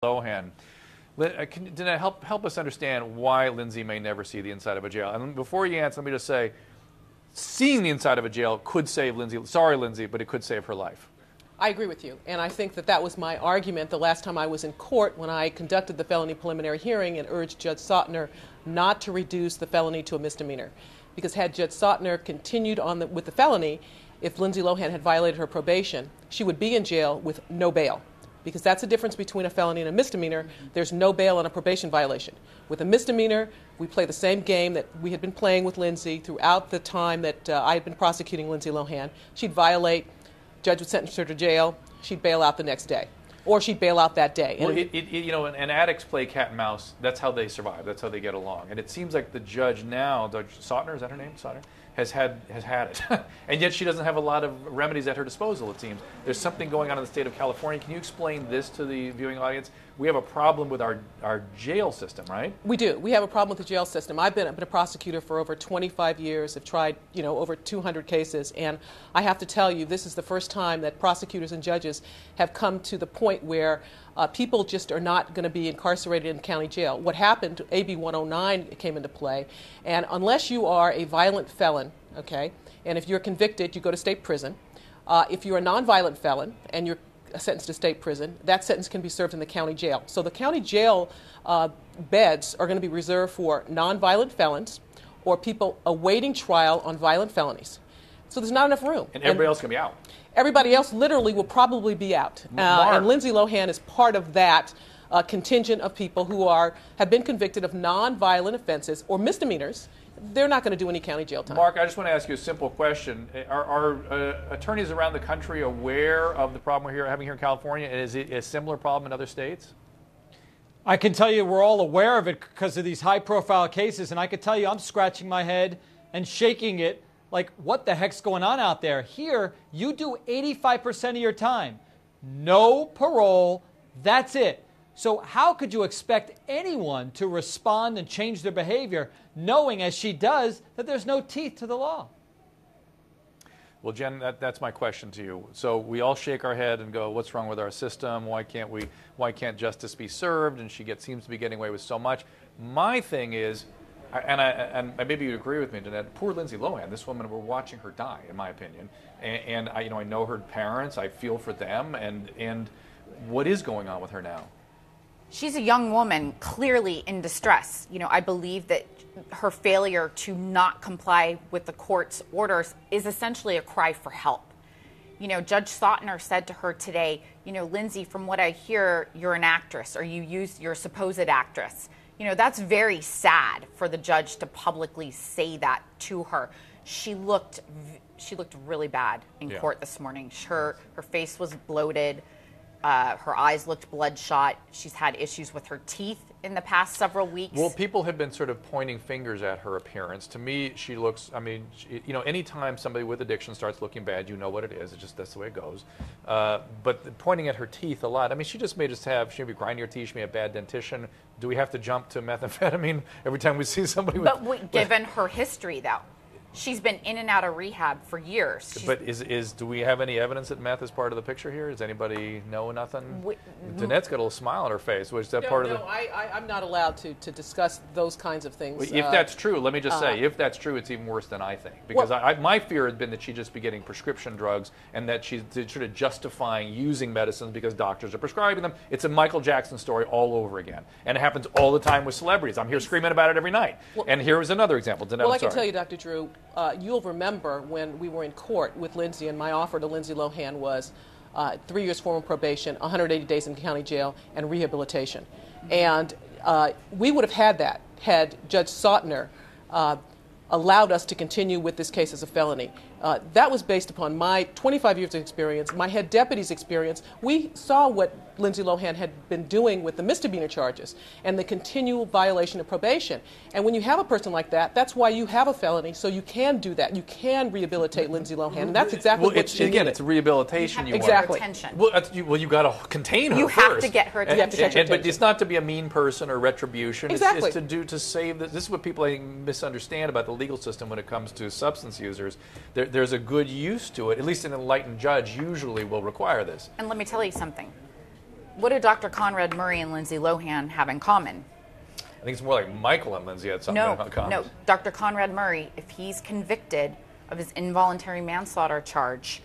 Lohan. Can I help us understand why Lindsay may never see the inside of a jail? And before you answer, let me just say, seeing the inside of a jail could save Lindsay. Sorry, Lindsay, but it could save her life. I agree with you, and I think that was my argument the last time I was in court when I conducted the felony preliminary hearing and urged Judge Sautner not to reduce the felony to a misdemeanor. Because had Judge Sautner continued on with the felony, if Lindsay Lohan had violated her probation, she would be in jail with no bail. Because that's the difference between a felony and a misdemeanor. There's no bail on a probation violation. With a misdemeanor, we play the same game that we had been playing with Lindsay throughout the time that I had been prosecuting Lindsay Lohan. She'd violate, judge would sentence her to jail, she'd bail out the next day. Or she'd bail out that day. Well, and addicts play cat and mouse. That's how they survive. That's how they get along. And it seems like the judge now, Judge Sautner, is that her name? Sautner? Has had it. And yet she doesn't have a lot of remedies at her disposal, it seems. There's something going on in the state of California. Can you explain this to the viewing audience? We have a problem with our jail system, right? We do. We have a problem with the jail system. I've been a prosecutor for over 25 years. I've tried, over 200 cases. And I have to tell you, this is the first time that prosecutors and judges have come to the point where people just are not going to be incarcerated in county jail. What happened, AB 109 came into play. And unless you are a violent felon, okay, and if you're convicted, you go to state prison. If you're a nonviolent felon and you're sentenced to state prison, that sentence can be served in the county jail. So the county jail beds are going to be reserved for nonviolent felons or people awaiting trial on violent felonies. So there's not enough room. And everybody else can be out. Everybody else literally will probably be out. And Lindsay Lohan is part of that contingent of people who have been convicted of nonviolent offenses or misdemeanors. They're not going to do any county jail time. Mark, I just want to ask you a simple question. Are attorneys around the country aware of the problem we're having here in California? And is it a similar problem in other states? I can tell you we're all aware of it because of these high-profile cases, and I can tell you I'm scratching my head and shaking it like, what the heck's going on out there? Here, you do 85% of your time. No parole, that's it. So how could you expect anyone to respond and change their behavior knowing, as she does, that there's no teeth to the law? Well, Jen, that's my question to you. So we all shake our head and go, what's wrong with our system? Why can't justice be served? And she seems to be getting away with so much. My thing is, and maybe you'd agree with me, Jeanette, poor Lindsay Lohan, this woman, we're watching her die, in my opinion. And I know her parents, I feel for them, and what is going on with her now? She's a young woman, clearly in distress. I believe that her failure to not comply with the court's orders is essentially a cry for help. Judge Sautner said to her today, Lindsay, from what I hear, you're an actress, or you're a supposed actress. That's very sad for the judge to publicly say that to her. She looked really bad in court this morning. Her face was bloated. Her eyes looked bloodshot. She's had issues with her teeth in the past several weeks. Well, people have been sort of pointing fingers at her appearance. To me, she looks, anytime somebody with addiction starts looking bad, you know what it is. That's the way it goes. But pointing at her teeth a lot, she just may she may be grinding her teeth, she may have bad dentition. Do we have to jump to methamphetamine every time we see somebody given her history, though. She's been in and out of rehab for years. But do we have any evidence that meth is part of the picture here? Does anybody know nothing? Danette's got a little smile on her face. Was that part of the? I'm not allowed to discuss those kinds of things. If that's true, let me just say, if that's true, it's even worse than I think. Because my fear has been that she'd just be getting prescription drugs and that she's sort of justifying using medicines because doctors are prescribing them. It's a Michael Jackson story all over again. And it happens all the time with celebrities. I'm here screaming about it every night. And here is another example. Danette, I can tell you, Dr. Drew, you'll remember when we were in court with Lindsay, and my offer to Lindsay Lohan was 3 years formal probation, 180 days in county jail, and rehabilitation. And we would have had that had Judge Sautner allowed us to continue with this case as a felony. That was based upon my 25 years of experience, my head deputy's experience. We saw what Lindsay Lohan had been doing with the misdemeanor charges and the continual violation of probation. And when you have a person like that, that's why you have a felony, so you can do that. You can rehabilitate Lindsay Lohan, and that's exactly what she did. It's rehabilitation. Exactly. Well, you got to contain her. You have to get her attention. But it's not to be a mean person or retribution. Exactly. It's to save. This is what people I think misunderstand about the legal system when it comes to substance users. There's a good use to it. At least an enlightened judge usually will require this. And let me tell you something. what do Dr. Conrad Murray and Lindsay Lohan have in common? I think it's more like Michael and Lindsay had something in common. No. Dr. Conrad Murray, if he's convicted of his involuntary manslaughter charge,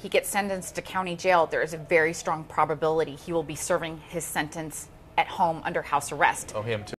he gets sentenced to county jail. There is a very strong probability he will be serving his sentence at home under house arrest. Oh, him too.